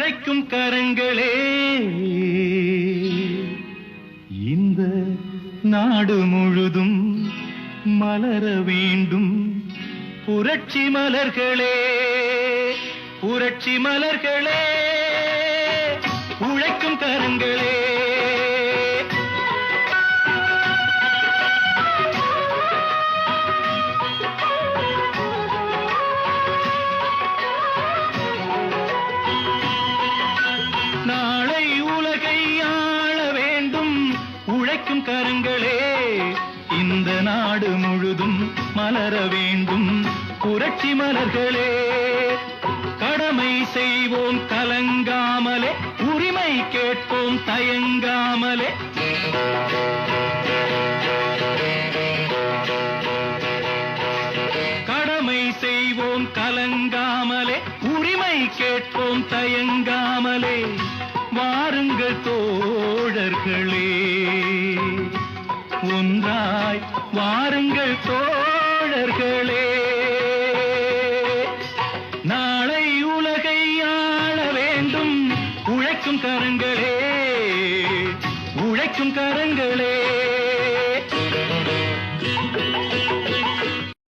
உழைக்கும் கரங்களே, இந்த நாடு முழுதும் மலர வேண்டும் புரட்சி மலர்களே, புரட்சி மலர்களே, உழைக்கும் கரங்களே. நாளை உலகை ஆள வேண்டும் உழைக்கும் கரங்களே, இந்த நாடு முழுதும் மலர வேண்டும் புரட்சி மலர்களே. கடமை செய்வோம் கலங்காமலே, உரிமை கேட்போம் தயங்காமலே. கடமை செய்வோம் கலங்காமலே, உரிமை கேட்போம் தயங்காமலே. வாருங்கள் தோழர்களே, ஒன்றாய் வாருங்கள் தோழர்களே. நாளை உலகை ஆள வேண்டும் உழைக்கும் கரங்களே, உழைக்கும் கரங்களே.